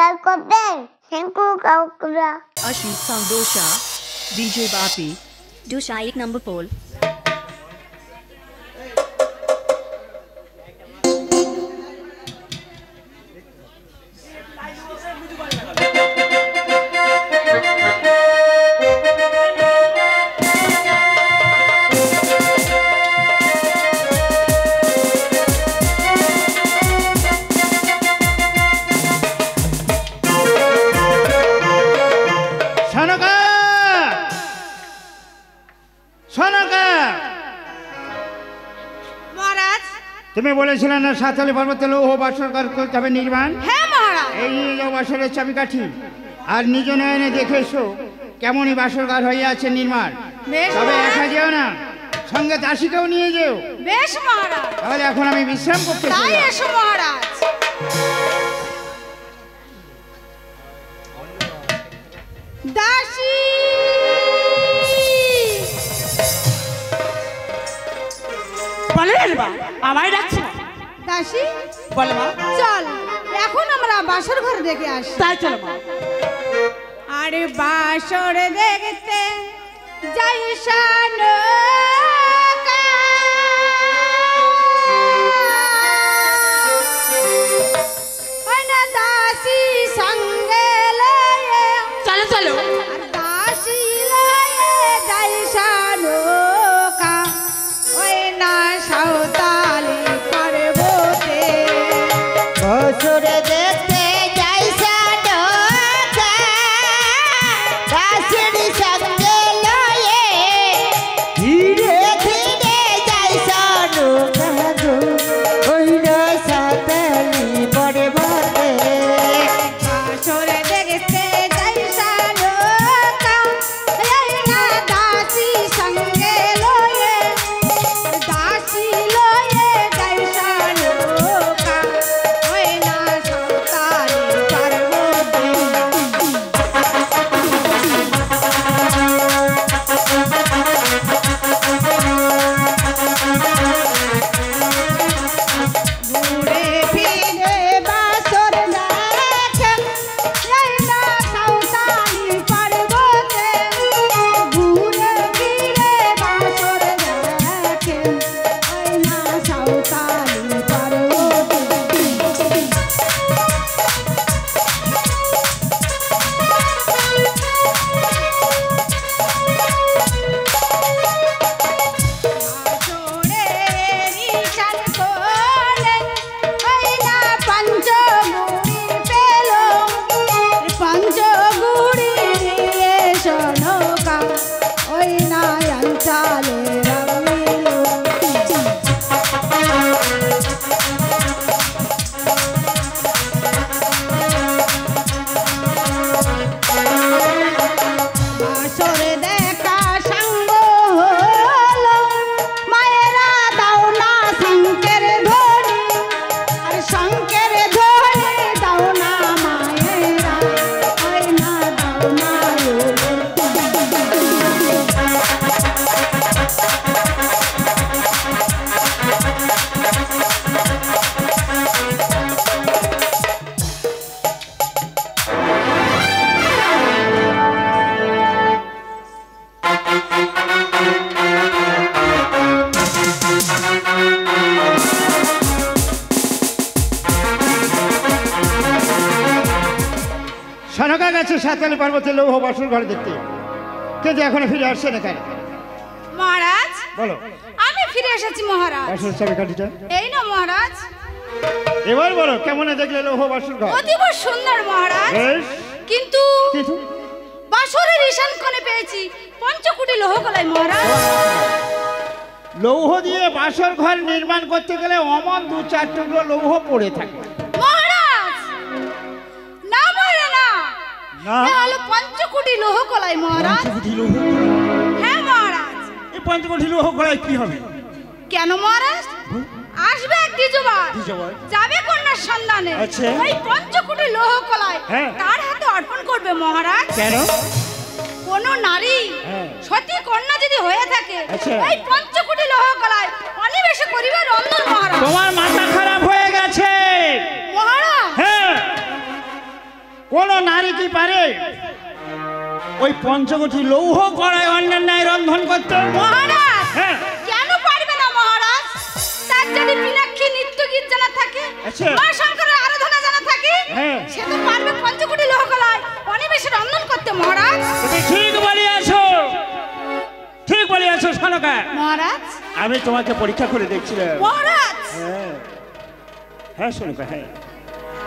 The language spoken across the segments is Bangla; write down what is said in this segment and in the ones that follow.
shall complain. Thank you, Kaukura. Ashit Sandosha, DJ Bapi, Dusha 1 number poll. তুমি বলেছিলে না সাতলি পর্বতে লৌহ বাসর করতে হবে নির্মাণ। হ্যাঁ মহারাজ। এই নিয়ে বাসরের চাবিকাঠি আর নিজ নয়নে দেখে এসো কেমনই বাসর ঘর হয়ে আছে নির্মাণ। তবে একা যেও না, সঙ্গে দাসীকেও নিয়ে যেও। বেশ মহারাজ। তাহলে এখন আমি বিশ্রাম করতে চাই। তাই এসো মহারাজ। দাসী বলে মা, আমায় ডাকছ? দাসী বলে মা, চল এখন আমরা বাসর ঘর দেখে আসি। তাই চলো মা। আরে বাসর দেখতে যাই শানো দাসী সঙ্গে লয়ে চলো চলো দাসী লয়ে যাই শানো ওই না সাঁওতালি পর্বতে বাসর দেখতে যাই শানো দাসীর সঙ্গে লয়ে ধীরে ধীরে যাই শানো ওই না সাঁওতালি পর্বতে বাসর দেখতে যাই শানো ওই না দাসী সঙ্গে লয়ে দাসী লয়ে যাই শানো ওই না সাঁওতালি পর্বতে ঘুরে ফিরে বাসর দেখে এই না সাঁওতালি পর্বতে ঘুরে ফিরে বাসর দেখে এই না সাঁওতালি পর্বতে আসরে নিশান কোলে ওই না পঞ্চগুড়ি পেল পঞ্চগুড়ি নিয়ে শোনকা ওই না অঞ্চলে রমিল বাসরে দেখা সঙ্গ হলো মায়েরা দাও না শঙ্কের ধ্বনি আর শঙ্কের ধ্বনি দাও না মায়েরা ওই না দাও না সনকা গেছে সাতলি পর্বতে লৌহ বাসর ঘর দেখতে, কিন্তু এখনো ফিরে আসছে না কেন? মহারাজ বলো। আমি ফিরে এসেছি মহারাজ। বাসর চাবিকাঠিটা এই না মহারাজ। এবার বলো কেমন দেখলে লৌহ বাসর ঘর? অতীব সুন্দর মহারাজ। বেশ, কিন্তু কিন্তু বাসরের ঈশান কোণে পেয়েছি পঞ্চকুটি লোহকলাই মহারাজ। লৌহ দিয়ে বাসর ঘর নির্মাণ করতে গেলে অমন 2-4 টুকরো লৌহ পড়ে থাকে। মহারাজ না মানে না, না এ হলো পঞ্চকুটি লোহকলাই মহারাজ। পঞ্চকোটি লৌহ? হ্যাঁ মহারাজ। এই পঞ্চকোটি লৌহ করায় কি হবে? কেন মহারাজ? আসবে এক দ্বিজবার, যাবে কন্যার সন্ধানে, আচ্ছা। ওই পঞ্চকুটি লোহকলাই হ্যাঁ। তার হাতে অর্পণ করবে মহারাজ। কেন? কোন নারী হ্যাঁ। সতী কন্যা যদি হয়ে থাকে আচ্ছা। এই পঞ্চকুটি লোহকলাই অনিবেশে করিবে রন্ধন মহারাজ। তোমার মাথা খারাপ হয়ে গেছে মহারাজ হ্যাঁ। কি পারে ওই পঞ্চকোটি লৌহ কড়ায় অন্যান্য রন্ধন করতে? মহারাজ হ্যাঁ। কেন পারবে না মহারাজ? তার যদি মীনাক্ষী নৃত্য গীত জানা থাকে, আচ্ছা। মা শঙ্করের আরাধনা জানা থাকে, হ্যাঁ। সে তো পারবে পঞ্চকোটি লোহকলায় অনিমেষে রন্ধন করতে মহারাজ। তুমি ঠিক বলিয়াছো, ঠিক বলিয়াছো সনকা। মহারাজ আমি তোমাকে পরীক্ষা করে দেখছিলাম। মহারাজ হ্যাঁ হ্যাঁ সনকা, হ্যাঁ।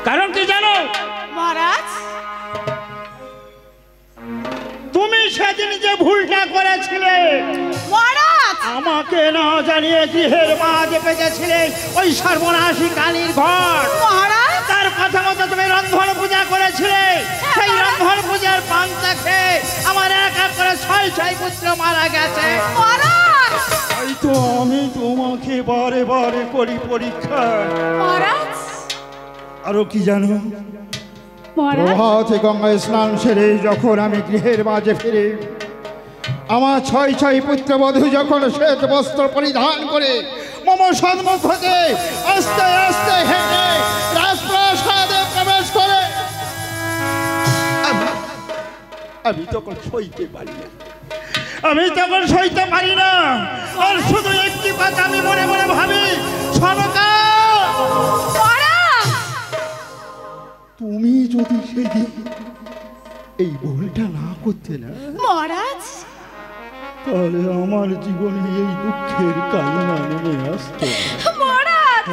কারণ কি জানো? মহারাজ তুমি সেদিন যে ভুলটা করেছিলে, মহারাজ আমাকে না জানিয়ে গৃহের মাঝে পেতেছিলে ওই সর্বনাশী কালীর ঘর। মহারাজ তার কথা মতো তুমি রন্ধন পূজা করেছিলে। সেই রন্ধন পূজার পান্তা খেয়ে আমার এক এক করে 6 পুত্র মারা গেছে। মহারাজ হয়তো আমি তোমাকে বারে বারে করি পরীক্ষা। মহারাজ আরো কি জানো? মহারাজ প্রভাতে গঙ্গায় স্নান সেরে যখন আমি গৃহের মাঝে ফিরে, আমার 6 পুত্রবধূ যখন শ্বেত বস্ত্র পরিধান করে মম সম্মুখ হতে আস্তে আস্তে হেঁটে রাজপ্রাসাদে প্রবেশ করে, আমি তখন সইতে পারি না, আমি তখন সইতে পারি না। আর শুধু একটি কথা আমি মনে মনে ভাবি, সনকা মহারাজ তুমি যদি সেদিন এই ভুলটা না করতে না, মহারাজ তাহলে আমার জীবনে এই দুঃখের কান্না নেমে আসতো। মহারাজ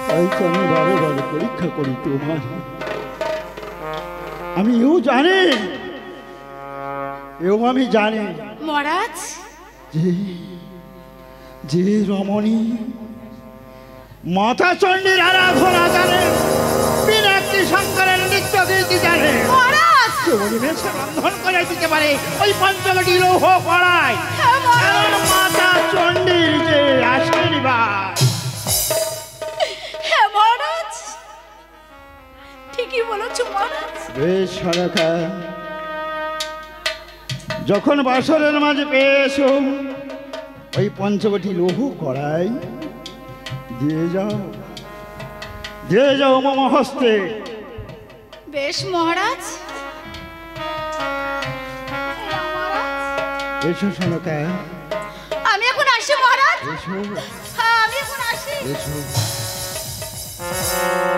তাই তো আমি বারে বারে পরীক্ষা করি তোমার। আমি এও জানি, আমি জানি মহারাজ যে যে রমণী মাতা চণ্ডীর আরাধনা জানে, মীনাক্ষী শঙ্করের নৃত্য গীতি জানে, মহারাজ রন্ধন করে দিতে পারে ওই পঞ্চকোটি লৌহ কড়াই। কারণ মাতা চণ্ডীর যে আশীর্বাদ। হ্যাঁ মহারাজ ঠিকই বলেছো মহারাজ। বেশ সনকা, যখন বাসরের মাঝে পেয়েছো ওই পঞ্চকোটি লৌহ কড়াই দিয়ে যাও মম হস্তে। বেশ মহারাজ। এসো সনকা, আমি এখন আসি মহারাজ। এসো হ্যাঁ আমি এখন আসি। এসো।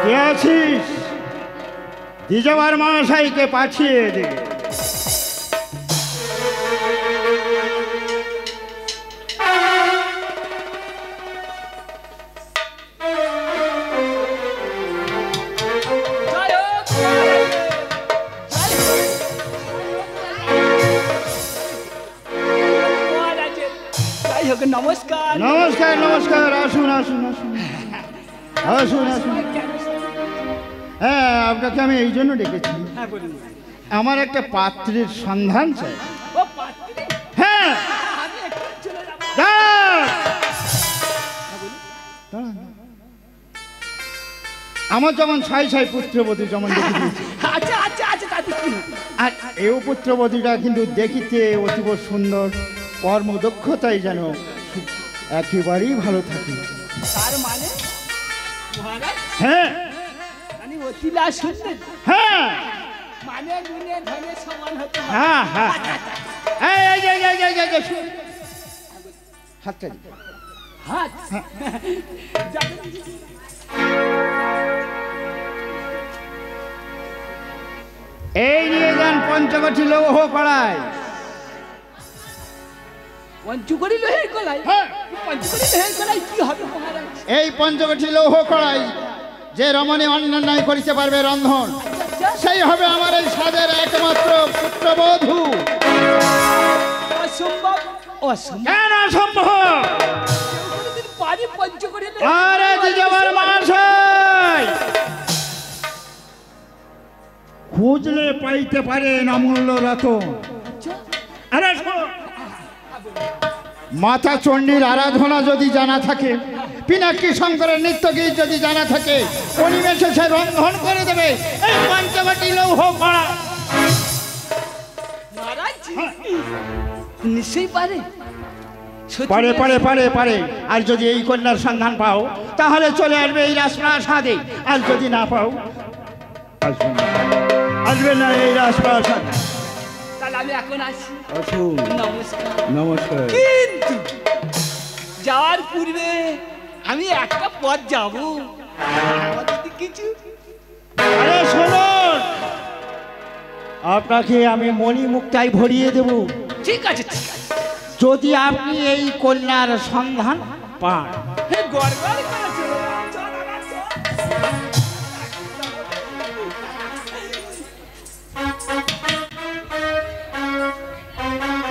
কে আছিস? দ্বিজবার মহাশয়কে পাঠিয়ে দে। নমস্কার নমস্কার নমস্কার, আসুন আসুন আসুন আসুন আসুন। হ্যাঁ, আপনাকে আমি এই জন্য ডেকেছি, আমার একটা পাত্রের সন্ধান চাই। হ্যাঁ দাঁড়ান। আমার যেমন 6 পুত্রবধূ যেমন দেখে দিয়েছি, আচ্ছা আচ্ছা আচ্ছা তাতে কি? আর এও পুত্রবধূটা কিন্তু দেখিতে অতীব সুন্দর, কর্মদক্ষতাই যেন একেবারেই ভালো থাকে। তার মানে মহারাজ হ্যাঁ মানে অতিলা শুনলেন, হ্যাঁ মানে গুণে ধনে সমান হতে হবে। হ্যাঁ হ্যাঁ, শুন হাতটা দিন। হাত এই নিয়ে যান পঞ্চকোটি লৌহ কড়াই। পঞ্চকোটি লোহের কলাই? হ্যাঁ। পঞ্চকোটি লোহের কলাই কি হবে মহারাজ? এই পঞ্চকোটি লৌহ কড়াই যে রমণী অন্যান্য করিতে পারবে রন্ধন, সেই হবে আমার এই সাজের একমাত্র পুত্রবধূ। অসম্ভব অসম্ভব। কেন অসম্ভব? কোনোদিন পারি পঞ্চকোটি আরে দ্বিজবার মহাশয়, খুঁজলে পাইতে পারে অমূল্য রতন। আরে শোন, মাতা চণ্ডীর আরাধনা যদি জানা থাকে, মীনাক্ষী শঙ্করের নৃত্য গীত যদি জানা থাকে, পরিবেশে সে রন্ধন করে দেবে এই পঞ্চকোটি লৌহ কড়া। মহারাজ নিশ্চয়ই পারে। পারে পারে পারে পারে। আর যদি এই কন্যার সন্ধান পাও তাহলে চলে আসবে এই রাজপ্রাসাদে, আর যদি না পাও আসবেন না, আসবেন না এই রাজপ্রাসাদ। তাহলে আমি এখন আসি। আসুন। নমস্কার। নমস্কার। কিন্তু যাওয়ার পূর্বে আমি একটা পথ যাব, আমার যদি কিছু আরে শুনুন, আপনাকে আমি মণিমুক্তায় ভরিয়ে দেব ঠিক আছে ঠিক আছে। যদি আপনি এই কন্যার সন্ধান পান। হে গড়গড় করে চলো, চল আমার চল।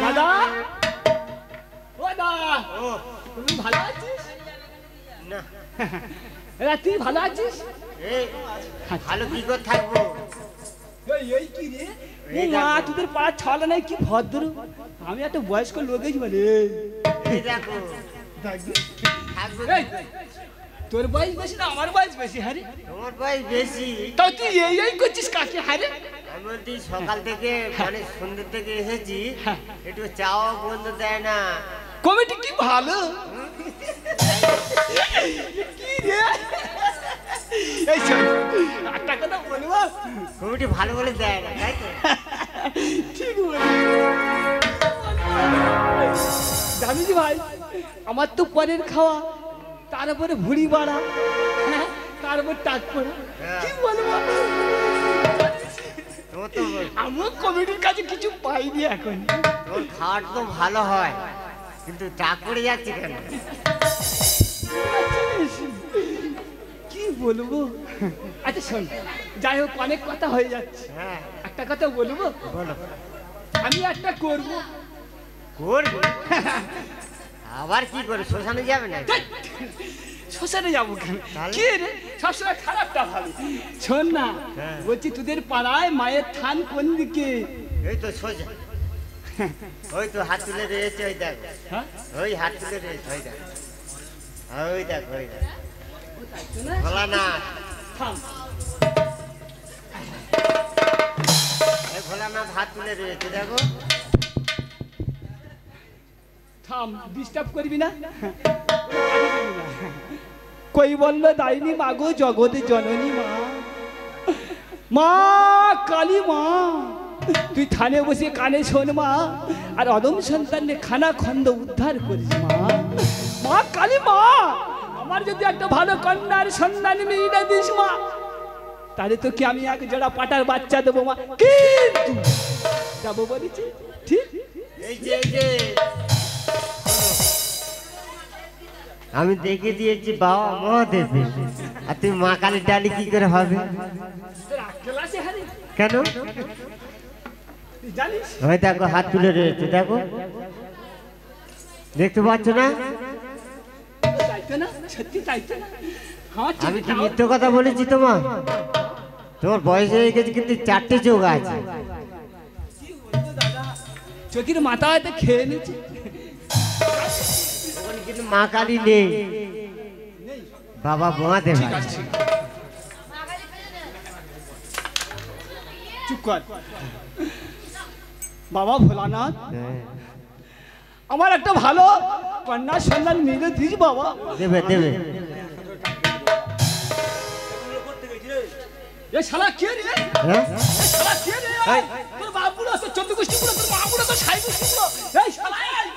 দাদা, ও দাদা, তুমি ভালো আছিস? না এরা তুই ভালো আছিস? এই ভালো কি করে থাকবো? এই কি রে? ও মা, তোদের পাড়ার ছলা নাই, কি ভদ্র। আমি একটা বয়স্ক লোক আছি বলে। এই দেখো থাকবো। এই, তোর বয়স বেশি না আমার বয়স বেশি? হারে তোমার বয়স বেশি। তাও তুই এই করছিস কাকে? হারে আমি বলছি সকাল থেকে মানে সন্ধ্যে থেকে এসেছি, হ্যাঁ। একটু চাও বন্ধ দেয় না। কমিটি কি ভালো। কি রে? এই শোন, একটা কথা বলবো? কমিটি ভালো বলে দেয় না, তাই তো? ঠিক বলি। জানিস ভাই, আমার তো পরের খাওয়া, তার উপরে ভুড়ি বাড়া, হ্যাঁ, তার উপর টাক পড়া, কি বলবো? তোমার তো আমার কমিটির কাছে কিছু পাইনি এখন। তোমার খাওয়াটা তো ভালো হয়, কিন্তু টাক পড়ে যাচ্ছে কেন? কি বলবো? আচ্ছা শোন, যাই হোক অনেক কথা হয়ে যাচ্ছে, হ্যাঁ একটা কথা বলবো? বলো। আমি একটা করবো। করবি? আবার কি করে, শ্মশানে যাবে না? শ্মশানে যাবো কেন? তাহলে? কি রে, সবসময় খারাপটা ভাবি। শোন না, হ্যাঁ। বলছি তোদের পাড়ায় মায়ের থান কোন দিকে? এই তো সোজা, ওই তো হাত তুলে রয়েছে, ওই দেখ, হ্যাঁ? ওই হাত তুলে রয়েছে, ওই দেখ, ওই দেখ, ওই দেখ, না? ভোলা না, থাম। এই ভোলানাথ হাত তুলে রয়েছে, দেখো। থাম, ডিস্টার্ব করবি না। কই বললো দাইনি মাগো জগতে জননী মা, মা কালী মা, তুই থানে বসে কানে শোন মা, আর অদম সন্তানের খানা খন্দ উদ্ধার করিস মা। মা কালী মা, আমার যদি একটা ভালো কন্যার সন্ধান মেয়ে দিস মা, তাহলে তো কি আমি এক জোড়া পাটার বাচ্চা দেবো মা। কিন্তু যাবো বলেছি, ঠিক? এই যে এই যে আমি দেখে দিয়েছি বাবা মহাদেব, আর তুমি মা কালীর ডালি কি করে হবে? তোর আক্কেল আছে হারে? কেন? তুই জানিস? ওই দেখো হাত তুলে রয়েছে, দেখো, দেখতে পাচ্ছ না? তাই তো না, সত্যি তাই তো না। আমার আমি কি চোখে মিথ্যে কথা বলেছি তোমার? তোমার বয়স হয়ে গেছে কিন্তু 4টে চোখ আছে। চোখের মাথা হয়তো খেয়ে নিচ্ছে। ওখানে কিন্তু মা কালী নেই, বাবা মহাদেব আছে। চুপ কর। বাবা ভোলানাথ, হ্যাঁ, আমার একটা ভালো কন্যার সন্ধান মিলে দিস বাবা। দেবে দেবে। এ শালা কে রে? হ্যাঁ? এ শালা কে রে? এই। তোর বাপ বুড়ো, তোর চোদ্দ গোষ্ঠী বুড়ো, তোর মা বুড়ো, তোর সাই গোষ্ঠী বুড়ো। এই শালা, এই!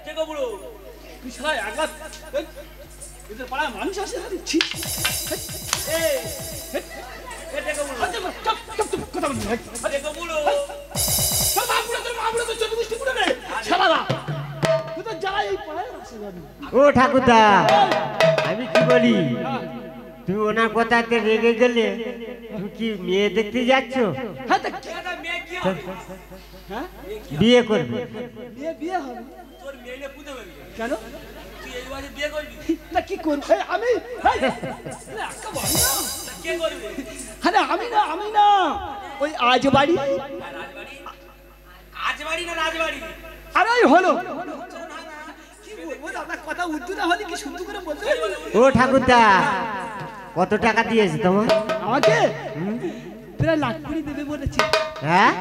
কে গো বুড়ো? তুই শালা একবার এদের পাড়ায় মানুষ আছে নাকি? ছি! এই! চুপ, চুপ, চুপ, কথা বলবি না। তোর বাপ বুড়ো, তোর মা বুড়ো, তোর চোদ্দ গোষ্ঠী বুড়ো রে। শালারা, তুই তো যাই এই পাড়ায় আসে যাবি। ও ঠাকুরদা, আমি কি বলি, তুমি ওনার কথাতে রেগে গেলে তুমি কি মেয়ে দেখতে যাচ্ছ? হ্যাঁ, তা কি? হ্যাঁ? বিয়ে করবে? বিয়ে হবে। কেন? তা কি করবো? এই, আমি এই, আরে, একটা বল না। আরে আমি না ওই আজ বাড়ি। আরে ওই হলো। কি বলবো দাদা, কথা উর্দু না হলে কি শুদ্ধ করে বলতে পারবো? ও ঠাকুরদা, কত টাকা দিয়েছে তোমার? আমাকে প্রায় লাখ কুড়ি দেবে বলেছি। হ্যাঁ,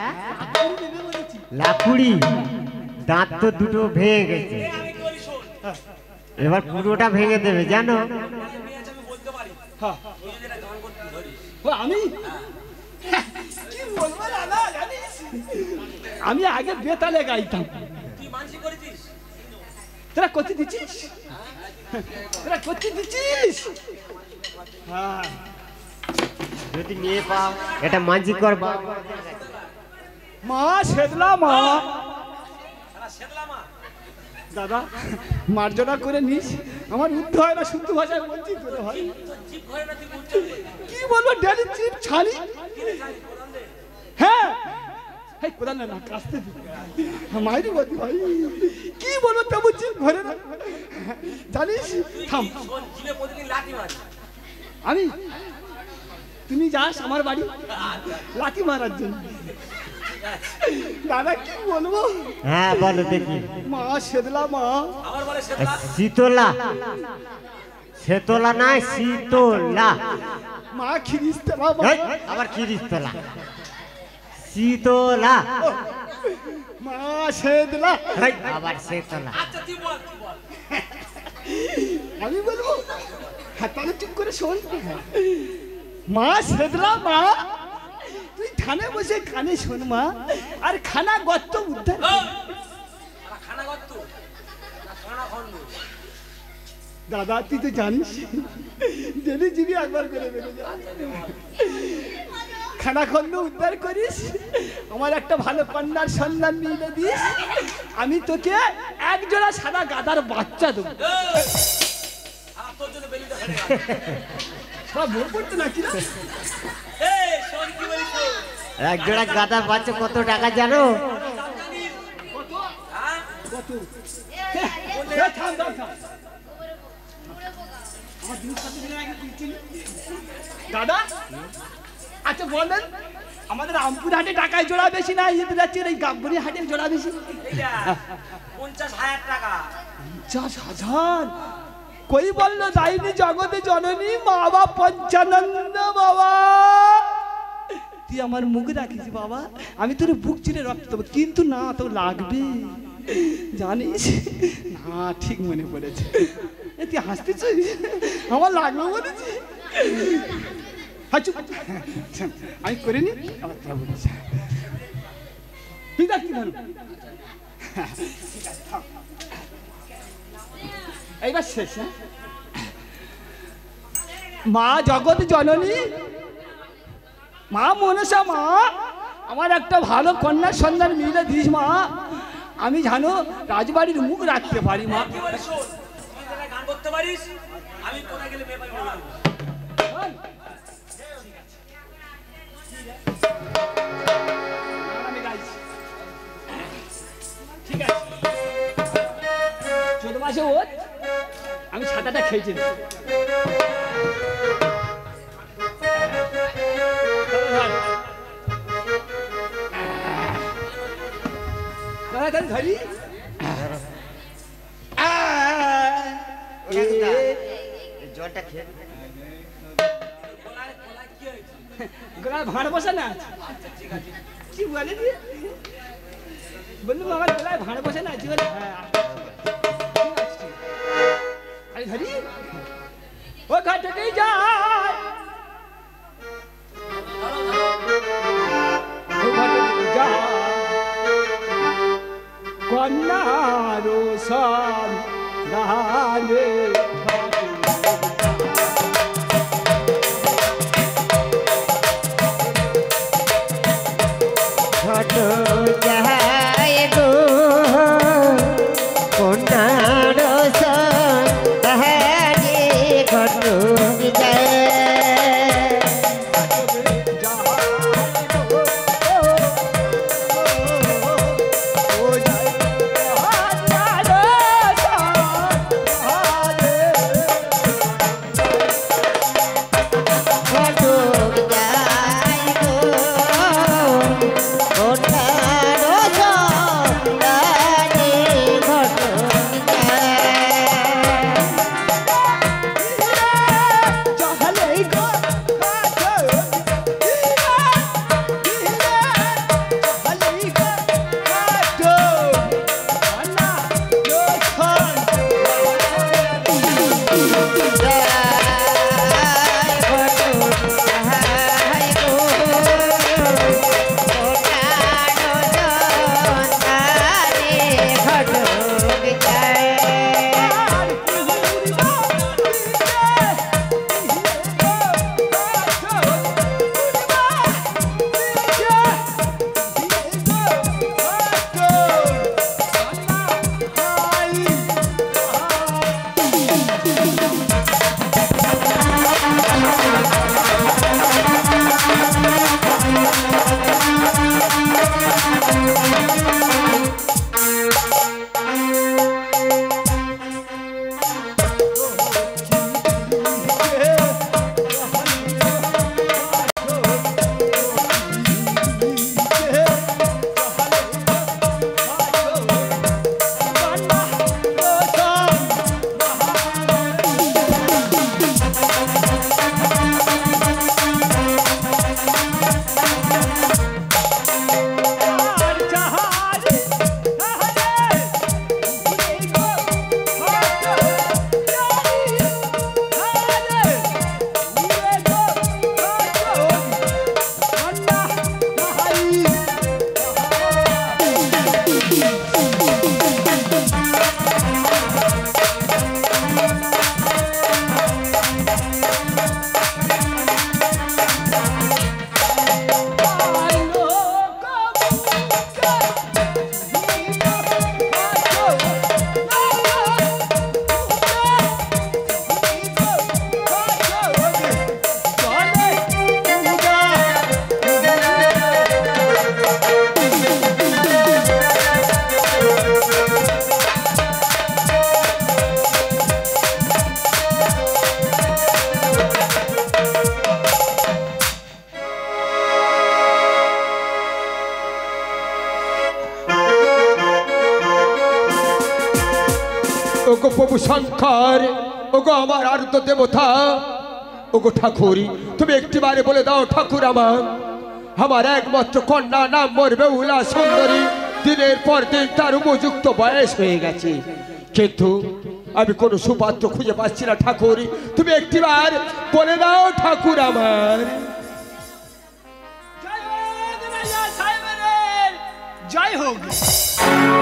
লাখ কুড়ি দেবে বলেছি। লাকুড়ি, দাঁত তো দুটো ভেঙে গেছে, এবার পুরোটা ভেঙে দেবে জানো? হ্যাঁ। ও আমি কি বলবো দাদা জানিস, আমি আগে বেতালে গাইতাম। তোরা করতে দিচ্ছিস, তোরা করতে দিচ্ছিস। হ্যাঁ যদি মেয়ে পাও এটা মাঝি করবা। মা সেদলা মা, দাদা মার্জনা করে নিস, আমার উদ্ধ হয় না, শুদ্ধ ভাষায় বলছি তোরে ভাই। কি বলবো ডেলি চিপ ছাড়ি। হ্যাঁ এই কোদাল না কাস্তে মাইরি বলছি ভাই, কি বলবো তেমন চিপ ঘরে না জানিস। থাম আমি, তুমি যাস আমার বাড়ি লাঠি মারার জন্য। দাদা কি বলবো। হ্যাঁ বলো দেখি। মা সেদলা মা, শীতলা, সেতলা না শীতলা। মা খিরিস্তলা মা, এই, আবার খিরিস্তলা, শীতলা। মা সেদলা, এই, আবার সেতলা। আমি বলবো হ্যাঁ তাহলে চুপ করে শোন। মা সেদলা মা, তুই খানে বসে কানে শোন মা, আর খানা গর্ত উদ্ধার। দাদা তুই তো জানিস ডেলি জিবি একবার করে বেরো যা, খানা খন্ড উদ্ধার করিস, আমার একটা ভালো কন্যার সন্ধান নিয়ে দিস, আমি তোকে এক জোড়া সাদা গাদার বাচ্চা দেবো। সব ভোর পড়তো নাকি না? এক জোড়া গাদার বাচ্চা কত টাকা জানো? কত? থাম থাম থাম, আমার জিনিসপত্র দিলে আগে তুই চিনি। দাদা আচ্ছা বলেন, আমাদের রামপুর হাটে টাকায় জোড়া বেশি না ঈদের যাচ্ছে এই গাবগুড়ি হাটের জোড়া বেশি? 50,000 টাকা। 50,000? কই বললো দাইনি জগতে জননী মা বাবা পঞ্চানন্দ বাবা। তুই আমার মুখ রাখিস বাবা, আমি তোর বুক চিরে রক্ত দেবো, কিন্তু না তোর লাগবে জানিস না। ঠিক মনে পড়েছে, তুই হাসতেছিস, আমার লাগবে বলেছি। আমি করে নি আবার তোরা বলিস। তুই দেখ কি ভালো। এইবার শেষ। মা জগৎ জননী, মা মনসা মা, আমার একটা ভালো কন্যার সন্ধান মিলে দিস মা, আমি জানো রাজবাড়ির মুখ রাখতে পারি মা। একেবারে শোন, তুই যারা গান করতে পারিস, আমি কোথায় গেলে মেয়ে পাই বলে দেবো। ঠিক আছে 14 মাসে ওর আমি সাদাটা খেয়েছি। ধরি জলটা খেয়ে গোলার ভাঁড় বসে না, কি বলে বললুম আমার গোলায় ভাঁড় বসে না আছে বলে। আরে ধরি ও ঘাটেই যায়, কন্যারো সন দানে ঘট যায় গো কন্যার সহারে ঘট যায়। ও প্রভু শঙ্কর, ওগো আমার আর্ত দেবতা, ওগো ঠাকুরি, তুমি একটিবারে বলে দাও ঠাকুর আমার একমাত্র কন্যা নাম মোর বেহুলা সুন্দরী, দিনের পর দিন তার উপযুক্ত বয়স হয়ে গেছে, কিন্তু আমি কোনো সুপাত্র খুঁজে পাচ্ছি না ঠাকুর, তুমি একটিবার বলে দাও ঠাকুর আমার। জয় হোক।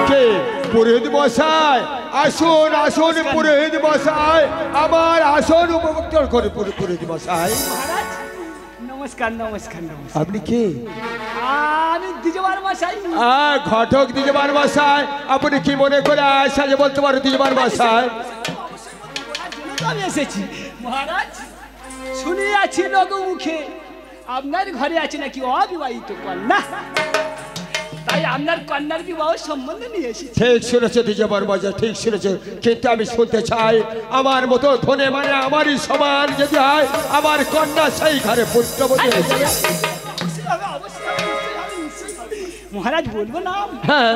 কে? পুরোহিত মশাই, আসুন আসুন পুরোহিত মশাই, আমার আসন উপভোগ করে পুরোহিত মশাই। মহারাজ নমস্কার নমস্কার নমস্কার। আপনি কে? আমি দ্বিজবার মশাই। ঘটক দ্বিজবার মশাই, আপনি কি মনে করে সাজে বলতে পারো দ্বিজবার মশাই? আমি এসেছি মহারাজ, শুনে আছি লোক মুখে আপনার ঘরে আছে নাকি অবিবাহিত কন্যা, তাই আপনার কন্যার বিবাহ সম্বন্ধ নিয়ে এসেছি। ঠিক শুনেছে দ্বিজবার মশাই, ঠিক শুনেছে, কিন্তু আমি শুনতে চাই আমার মতো ধনে মানে আমারই সমান যদি হয়, আমার কন্যা সেই ঘরে পুত্রবতী হয়েছে। মহারাজ বলবো না? হ্যাঁ,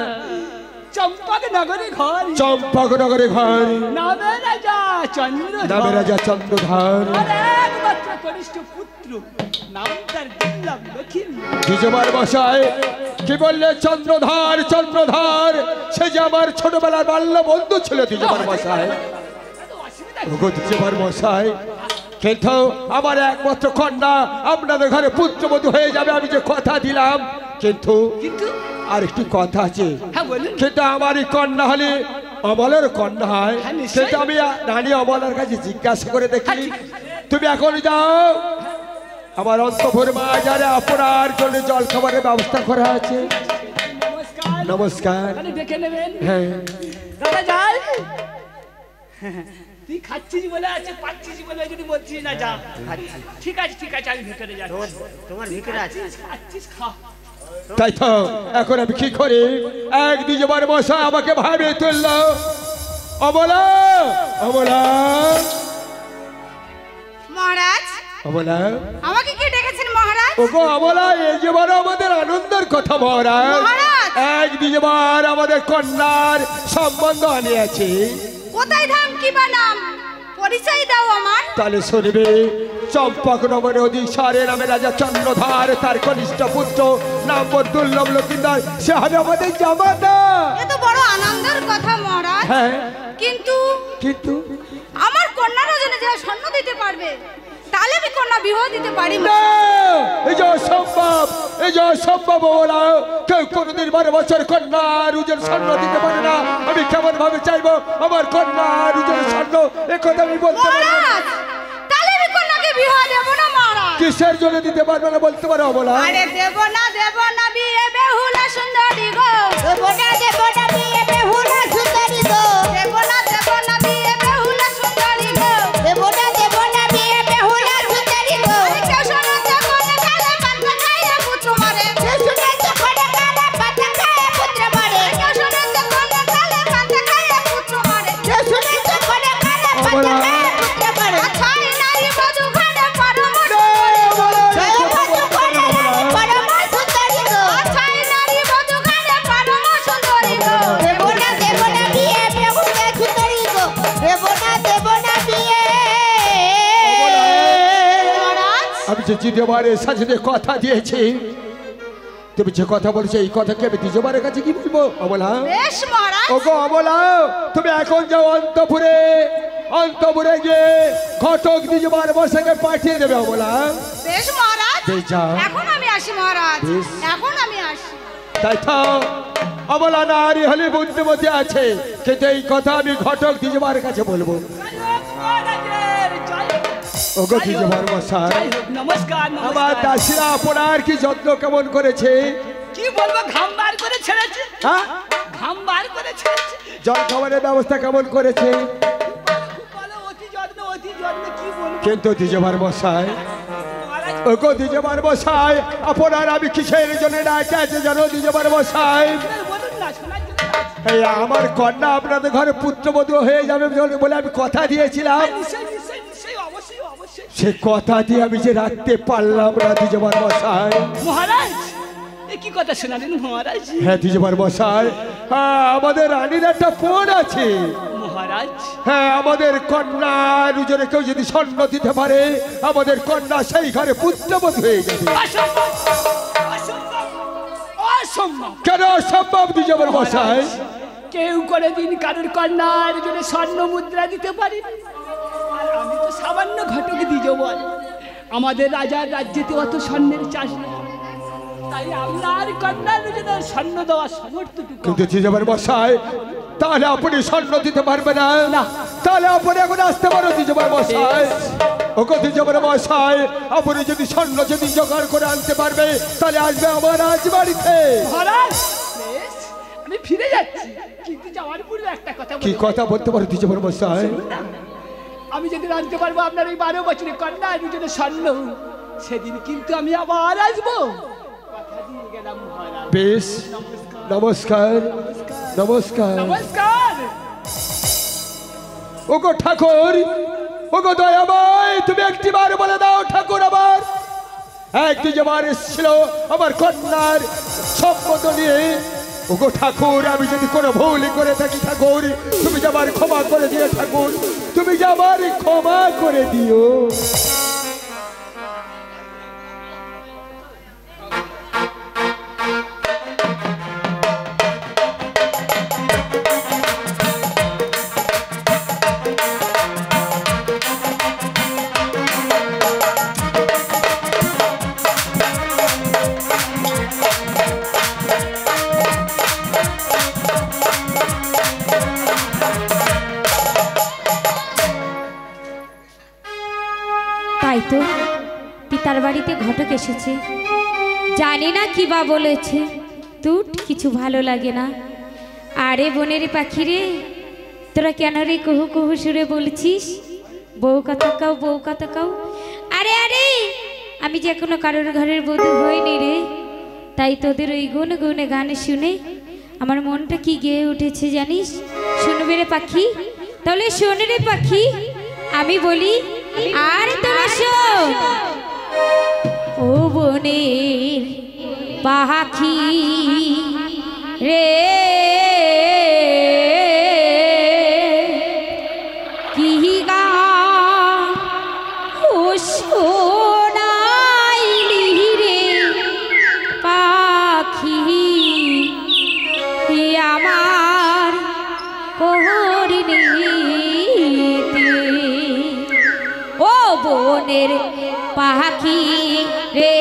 চম্পক নগরে ঘর, চম্পক নগরে ঘর, নামে রাজা চন্দ্রধর, নামে রাজা চন্দ্রধর, একমাত্র কনিষ্ঠ পুত্র নাম তার দুর্লভ লক্ষ্মী। দ্বিজবার মশাই কি বললে? চন্দ্রধর, চন্দ্রধর সে যে আমার ছোটবেলার বাল্য বন্ধু ছিল দ্বিজবার মশাই। ওগো দ্বিজবার মশাই, কিন্তু আমার একমাত্র কন্যা আপনাদের ঘরে পুত্রবধূ হয়ে যাবে আমি যে কথা দিলাম, কিন্তু আর একটি কথা আছে, কিন্তু আমারই কন্যা হলে অমলের কন্যা হয়, কিন্তু আমি রানী অমলের কাছে জিজ্ঞাসা করে দেখি। তুমি এখন যাও, আমার অন্তপুর বাজারে আপনার জন্য জল খাবারের ব্যবস্থা করা আছে। নমস্কার। ডেকে নেবেন। হ্যাঁ দাদা যাই, তুই খাচ্ছিস বলে আছে, পাচ্ছিস বলে যদি বলছিস না যা। ঠিক আছে ঠিক আছে, আমি ভেতরে যাচ্ছি। তোমার ভিতরে আছে, খাচ্ছিস খা। তাই তো এখন আমি কি করি? এক দ্বিজবার মশাই আমাকে ভাবে তুলল। অমলা, অমলা, মহারাজ অমলা, আমাকে কে ডেকেছেন মহারাজ? ওগো অমলা, এই যে বড় আমাদের আনন্দের কথা মহারাজ, মহারাজ! এক দ্বিজবার আমাদের কন্যার সম্বন্ধ আনিয়াছে। কোথায় ধাম কি বা নাম? পরিচয় দাও আমার। তাহলে শুনবে, চম্পক নগরে অধিসারে নামে রাজা চন্দ্রধর, তার কনিষ্ঠ পুত্র নাম দুর্লভ লক্ষিন্দর, সে হবে আমাদের জামাতা। এ তো বড় আনন্দের কথা মহারাজ। হ্যাঁ, কিন্তু কিন্তু আমার কন্যার জন্য যা স্বর্ণ দিতে পারবে, তাহলে আমি কন্যা বিবাহ দিতে পারি না। না, এই যে অসম্ভব, এই যে অসম্ভব বলা, কেউ কোনোদিন 12 বছর কন্যার উজের স্বর্ণ দিতে পারে না। আমি কেমন ভাবে চাইবো আমার কন্যার উজের স্বর্ণ? এ কথা আমি বলতে পারি না। মহারাজ, তাহলে আমি কন্যাকে বিবাহ দেব না মহারাজ। কিসের জন্য দিতে পারবে না বলতে পারো বলা? আরে দেব না বিয়ে বেহুলা সুন্দরী গো, দেব না বিয়ে বেহুলা সুন্দরী গো, দেব না বিয়ে বেহুলা সুন্দরী গো, দেব না বিয়ে বেহুলা সুন্দরী গো। কেউ শোনো যখন কালে পাতা খায় পুত্র মারে, কেউ শোনো যখন কালে পাতা খায় পুত্র মারে, কেউ শোনো যখন কালে পাতা খায় পুত্র মারে, কেউ শোনো যখন কালে পাতা খায় পুত্র মারে। ছয় নারী বধূ ঘরে পরম সুন্দরী গো, ছয় বধূ ঘরে পরম সুন্দরী গো, ছয় নারী বধূ ঘরে পরম সুন্দরী গো। দেব না বিয়ে বেহুলা সুন্দরী গো, দেব না বিয়ে। মহারাজ, আমি যে দ্বিতীয়বারের সাথে কথা দিয়েছি, তুমি যে কথা বলছো এই কথাকে আমি দ্বিতীয়বারের কাছে কি বলবো? অমলা, বেশ মহারাজ। ওগো অমলা, তুমি এখন যাও অন্তপুরে, অন্তপুরে গিয়ে ঘটক দ্বিতীয়বার বসাকে পাঠিয়ে দেবে অমলা। বেশ মহারাজ, বেশ, যাও। এখন আমি আসি মহারাজ, বেশ। এখন আমি আসি। তাই তো অমলা নারী হলে বুদ্ধিমতী আছে, কিন্তু এই কথা আমি ঘটক দ্বিতীয়বারের কাছে বলবো। ওগো দ্বিতীয়বার মশাই, নমস্কার। আমার দাসীরা আপনার কি যত্ন কেমন করেছে? কি বলবো, ঘাম বার করে ছেড়েছে, হ্যাঁ, ঘাম বার করে ছেড়েছে। জল খাবারের ব্যবস্থা কেমন করেছে? খুব ভালো, অতি যত্ন কি বলবো কিন্তু দ্বিজবার মশাই, মহারাজ। ওগো দ্বিজবার মশাই, আপনার আমি কিসের জন্য ডাকে আছে জানো দ্বিজবার মশাই? বলুন না, শোনার জন্য। এই আমার কন্যা আপনাদের ঘরে পুত্রবধূ হয়ে যাবে বলে আমি কথা দিয়েছিলাম, নিশ্চয়ই নিশ্চয়ই নিশ্চয়ই, অবশ্যই অবশ্যই। সে কথা দিয়ে আমি যে রাখতে পারলাম না দ্বিজবার মশাই। মহারাজ, এ কি কথা শোনালেন মহারাজ? হ্যাঁ দ্বিজবার মশাই, হ্যাঁ, আমাদের রানীর একটা ফোন আছে। মহারাজ। হ্যাঁ, আমাদের কন্যার উজরে কেউ যদি স্বর্ণ দিতে পারে, আমাদের কন্যা সেই ঘরে পুত্রবধূ হয়ে যাবে। অসম্ভব, অসম্ভব, অসম্ভব। কেন অসম্ভব দ্বিজবর মশাই? কেউ কোনোদিন কারোর কন্যার জন্য স্বর্ণ মুদ্রা দিতে পারে? আর আমি তো সামান্য ঘটক দ্বিজবর। আমাদের রাজার রাজ্যেতে অত স্বর্ণের চাষ নেই, তাই আপনার কন্যার জন্য স্বর্ণ দেওয়ার সামর্থ্যটুকু। কিন্তু দ্বিজবর মশাই, তাহলে আপনি স্বর্ণ দিতে পারবে না? তাহলে আপনি এখন আসতে পারো দ্বিজবর মশাই। ওগো দ্বিজবর মশাই, আপনি যদি স্বর্ণ যদি জোগাড় করে আনতে পারবে, তাহলে আসবে আমার রাজবাড়িতে। মহারাজ, বেশ, আমি ফিরে যাচ্ছি, কিন্তু যাওয়ার পূর্বে একটা কথা কি বলি। কথা বলতে পারো দ্বিজবর মশাই? আমি যেদিন আনতে পারবো আপনার এই 12 বছরের কন্যা দুজনে স্বর্ণ, সেদিন কিন্তু আমি আবার আসবো। কথা দিয়ে গেলাম মহারাজ। বেশ, নমস্কার নমস্কার। নমস্কার। ওগো ঠাকুর, ওগো দয়াময়, তুমি একটি বার বলে দাও ঠাকুর। আমার একটি যেবার এসেছিল আমার কন্যার সম্পদ নিয়ে। ওগো ঠাকুর, আমি যদি কোনো ভুল করে থাকি ঠাকুর, তুমি যাবার ক্ষমা করে দিও ঠাকুর, তুমি যাবার ক্ষমা করে দিও। তাই তো পিতার বাড়িতে ঘটক এসেছে, জানি না কি বা বলেছে, তুই কিছু ভালো লাগে না। আরে বনের পাখি রে, তোরা কেন রে কুহু কুহু সুরে বলছিস? বউ কথা কাও, বউ কথা কাও। আরে আরে, আমি যে কোনো কারোর ঘরের বধূ হইনি রে, তাই তোদের ওই গুনে গুনে গান শুনে আমার মনটা কি গেয়ে উঠেছে জানিস? শুনবে রে পাখি? তাহলে শোন রে পাখি, আমি বলি আর তোরা শোন। ও বনের পাখি রে, কি গান ও শোনাইলি রে পাখি আমার কোহরিনীতে। ও বনের পাখি রে,